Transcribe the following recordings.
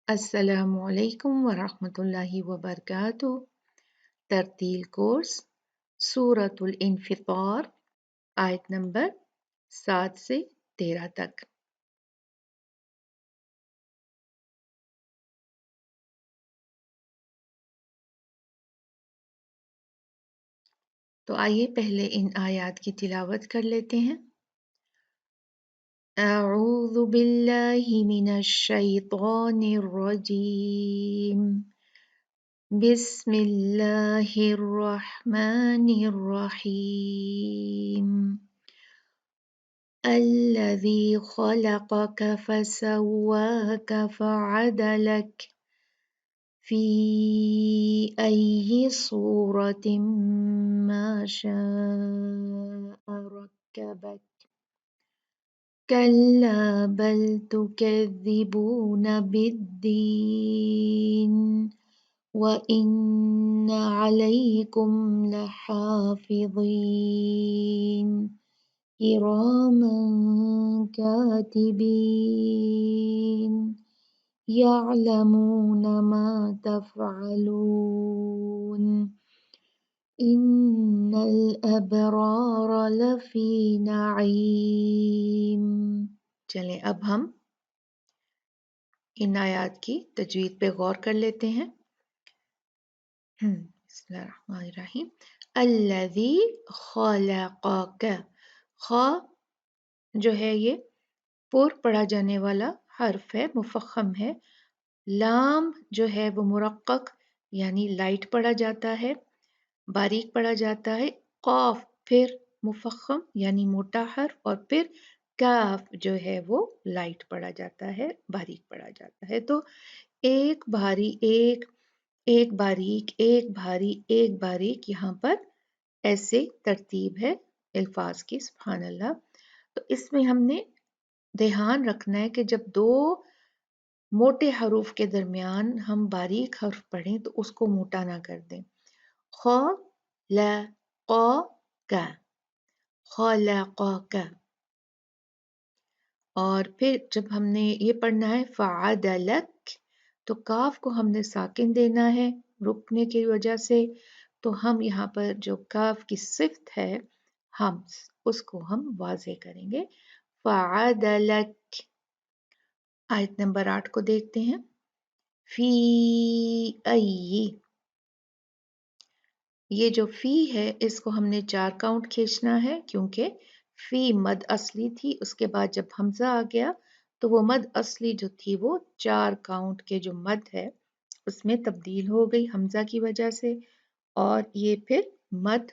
السلام علیکم ورحمۃ اللہ وبرکاتہ۔ ترتیل کورس سورۃ الانفطار آیت نمبر 7 سے 13 تک۔ تو آئیے پہلے ان آیات کی تلاوت کر لیتے ہیں۔ اعوذ باللہ من الشیطان الرجیم، بسم اللہ الرحمن الرحیم۔ الذي خلقك فسواك فعدلك في أي صورة ما شاء ركبك كلا بل تكذبون بالدين وإن عليكم لحافظين كراما كاتبين يعلمون ما تفعلون إن الأبرار لفي نعيم۔ چلیں اب ہم ان آیات کی تجوید پہ غور کر لیتے ہیں۔ بسم اللہ الرحمن الرحیم۔ الذی خلقک، خا جو ہے یہ پر پڑھا جانے والا حرف ہے، مفخم ہے۔ لام جو ہے وہ مرقق یعنی لائٹ پڑھا جاتا ہے، باریک پڑھا جاتا ہے۔ قاف پھر مفخم یعنی موٹا حرف، اور پھر کاف جو ہے وہ لائٹ پڑھا جاتا ہے، باریک پڑھا جاتا ہے۔ تو ایک بھاری ایک باریک ایک بھاری ایک باریک، یہاں پر ایسے ترتیب ہے الفاظ کی۔ سبحان اللہ۔ تو اس میں ہم نے دھیان رکھنا ہے کہ جب دو موٹے حروف کے درمیان ہم باریک حرف پڑھیں تو اس کو موٹا نہ کر دیں۔ خلقک، خلقک، اور پھر جب ہم نے یہ پڑھنا ہے فعدلک، تو کاف کو ہم نے ساکن دینا ہے رکنے کی وجہ سے، تو ہم یہاں پر جو کاف کی صفت ہے ہم اس کو ہم واضح کریں گے۔ فعدلک۔ آیت نمبر 8 کو دیکھتے ہیں۔ فی ای، یہ جو فی ہے اس کو ہم نے 4 کاؤنٹ کھینچنا ہے، کیونکہ فی مد اصلی تھی، اس کے بعد جب حمزہ آ گیا تو وہ مد اصلی جو تھی وہ 4 کاؤنٹ کے جو مد ہے اس میں تبدیل ہو گئی حمزہ کی وجہ سے، اور یہ پھر مد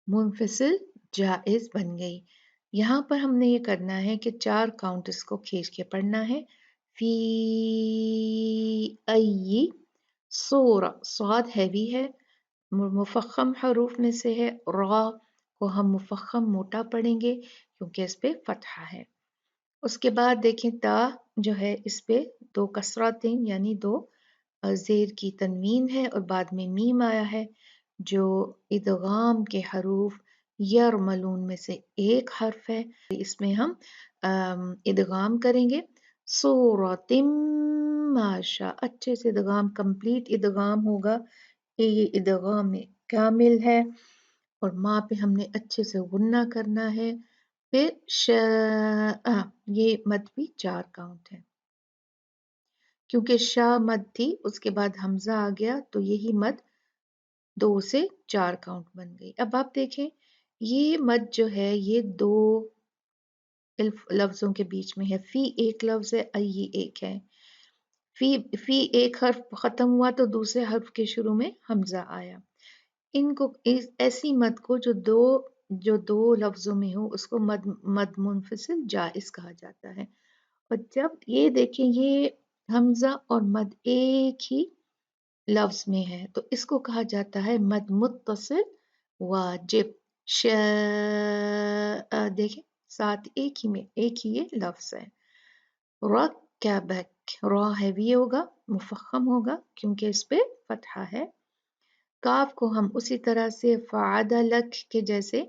منفصل جائز بن گئی۔ یہاں پر ہم نے یہ کرنا ہے کہ 4 کاؤنٹ اس کو کھینچ کے پڑھنا ہے۔ فی ای صورہ، صاد ہیوی ہے، مفخم حروف میں سے ہے، را کو ہم مفخم موٹا پڑھیں گے کیونکہ اس پہ فتحہ ہے۔ اس کے بعد دیکھیں تا جو ہے اس پہ 2 کسرتیں یعنی 2 زیر کی تنوین ہے، اور بعد میں میم آیا ہے جو ادغام کے حروف یرملون میں سے ایک حرف ہے۔ اس میں ہم ادغام کریں گے۔ سورۃ ماشا، اچھے سے ادغام، کمپلیٹ ادغام ہوگا، یہ ادغام کامل ہے، اور ماں پہ ہم نے اچھے سے غنہ کرنا ہے۔ پھر شاء، یہ مد بھی 4 کاؤنٹ ہے، کیونکہ شاء مد تھی اس کے بعد حمزہ آ گیا تو یہی مد 2 سے 4 کاؤنٹ بن گئی۔ اب آپ دیکھیں یہ مد جو ہے یہ 2 لفظوں کے بیچ میں ہے۔ فی ایک لفظ ہے، ای ایک ہے۔ فی ایک حرف ختم ہوا تو دوسرے حرف کے شروع میں حمزہ آیا۔ ان کو ایسی مد کو جو دو لفظوں میں ہو اس کو مد منفصل جائز کہا جاتا ہے۔ اور جب یہ دیکھیں یہ حمزہ اور مد ایک ہی لفظ میں ہے تو اس کو کہا جاتا ہے مد متصل واجب۔ شاء، دیکھیں ساتھ ایک ہی یہ لفظ ہے۔ رکبک، را ہیوی ہوگا، مفخم ہوگا کیونکہ اس پہ فتحہ ہے۔ کاف کو ہم اسی طرح سے فعدلک کے جیسے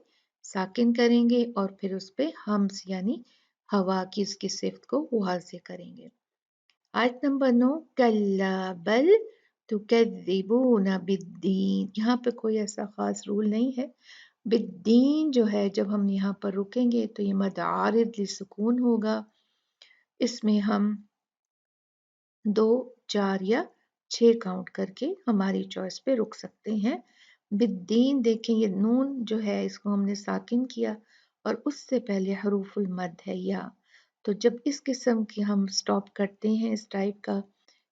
ساکن کریں گے، اور پھر اس پہ ہمز یعنی ہوا کی اس کی صفت کو واضح کریں گے۔ आयत नंबर 9 कल्ला बल तुकद्दिबून बिद्दीन। यहाँ पे कोई ऐसा खास रूल नहीं है। बिद्दीन जो है जब हम यहाँ पर रुकेंगे तो ये मद आरिद लिसुकून होगा। इसमें हम 2, 4 या 6 काउंट करके हमारी चॉइस पे रुक सकते हैं। बिद्दीन देखें ये नून जो है इसको हमने साकिन किया और उससे पहले हरूफुल मद है या। तो जब इस किस्म की हम स्टॉप करते हैं इस टाइप का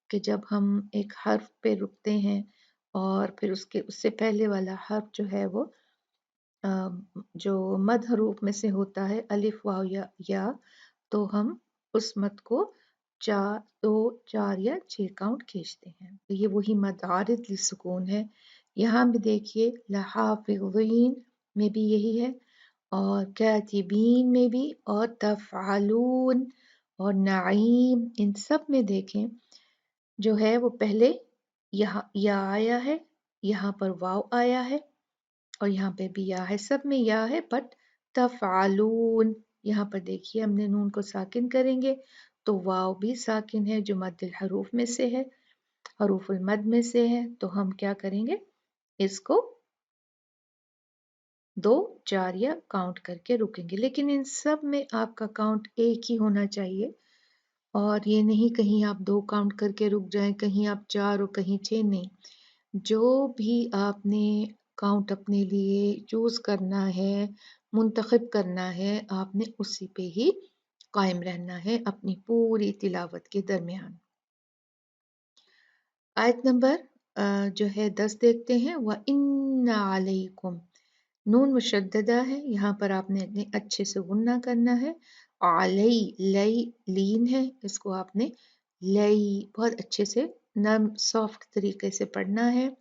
कि जब हम एक हर्फ पे रुकते हैं और फिर उससे पहले वाला हर्फ जो है वो अ, जो मद हरूफ में से होता है अलिफ वाव या तो हम उस मद को 4, 2, 4 या 6 काउंट खींचते हैं। तो ये वही मद आरिद लिसुकून है। यहाँ भी देखिए लहाफिज़ीन में भी यही है और कातिबीन में भी और तफ़अलून और नईम इन सब में देखें जो है वो पहले यहाँ या आया है, यहाँ पर वाव आया है और यहाँ पे भी या है, सब में या है बट तफ़अलून यहाँ पर देखिए हमने नून को साकिन करेंगे तो वाव भी साकिन है जो मद्दुल हरूफ में से है, हरूफुल मद में से है। तो हम क्या करेंगे इसको 2, 4 या काउंट करके रुकेंगे। लेकिन इन सब में आपका काउंट एक ही होना चाहिए और ये नहीं कहीं आप 2 काउंट करके रुक जाएं, कहीं आप 4 और कहीं 6 नहीं। जो भी आपने काउंट अपने लिए चूज़ करना है, मुंतखब करना है, आपने उसी पे ही कायम रहना है अपनी पूरी तिलावत के दरमियान। आयत नंबर जो है 10 देखते हैं। व इन्ना अलैकुम नून मुशद्ददा है, यहाँ पर आपने अच्छे से गुन्ना करना है। अलई लई लीन है, इसको आपने लई बहुत अच्छे से नर्म सॉफ्ट तरीके से पढ़ना है।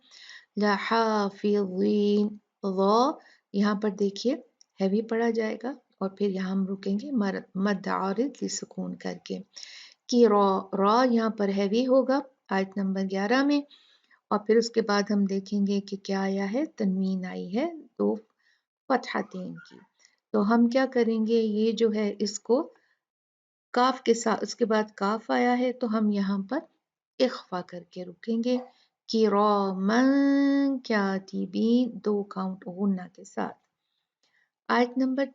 लहाफिज़ीन व यहाँ पर देखिए हैवी पढ़ा जाएगा और फिर यहाँ हम रुकेंगे मद आरिद लिसुकून करके कि रॉ यहाँ पर हैवी होगा आयत नंबर 11 में और फिर उसके बाद हम देखेंगे कि क्या आया है, तनवीन आई है 2 फतहतैन की। तो हम क्या करेंगे ये जो है इसको काफ के साथ उसके बाद काफ आया है तो हम यहाँ पर इख्फा करके रुकेंगे किरामन कातिबीन 2 काउंट गुन्ना के साथ। आयत नंबर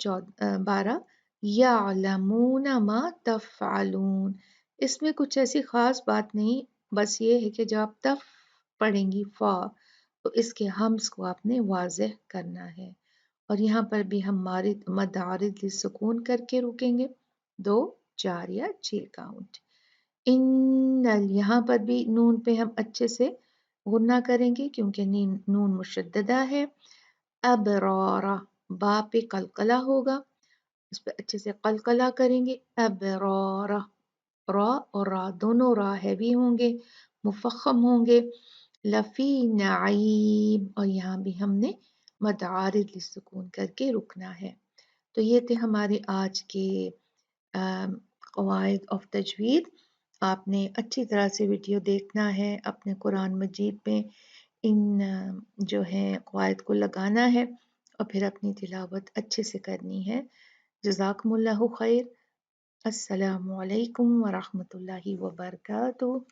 12 यअलमून मा तफ़अलून। इसमें कुछ ऐसी खास बात नहीं, बस ये है कि जब आप तफ पढ़ेंगी फा तो इसके हम्स को आपने वाज़ेह करना है और यहाँ पर भी हम मद आरिद सुकून करके रुकेंगे 2, 4 या 6 काउंट। इन्नल यहाँ पर भी नून पे हम अच्छे से गुन्ना करेंगे क्योंकि नून मुशद्ददा है। अबरारा बा पे कलकला होगा, इस पे अच्छे से कलकला करेंगे। अबरारा रा और रा दोनों रा हैवी होंगे, मुफख्खम होंगे। लफी नईम और यहाँ भी हमने मद आरिद लिस्सुकून करके रुकना है। तो ये थे हमारे आज के कवायद ऑफ तजवीद। आपने अच्छी तरह से वीडियो देखना है, अपने कुरान मजीद में इन जो है कवायद को लगाना है और फिर अपनी तिलावत अच्छे से करनी है। जज़ाकुमुल्लाहु खैर। अस्सलामु अलैकुम व रहमतुल्लाहि व बरकातुहू।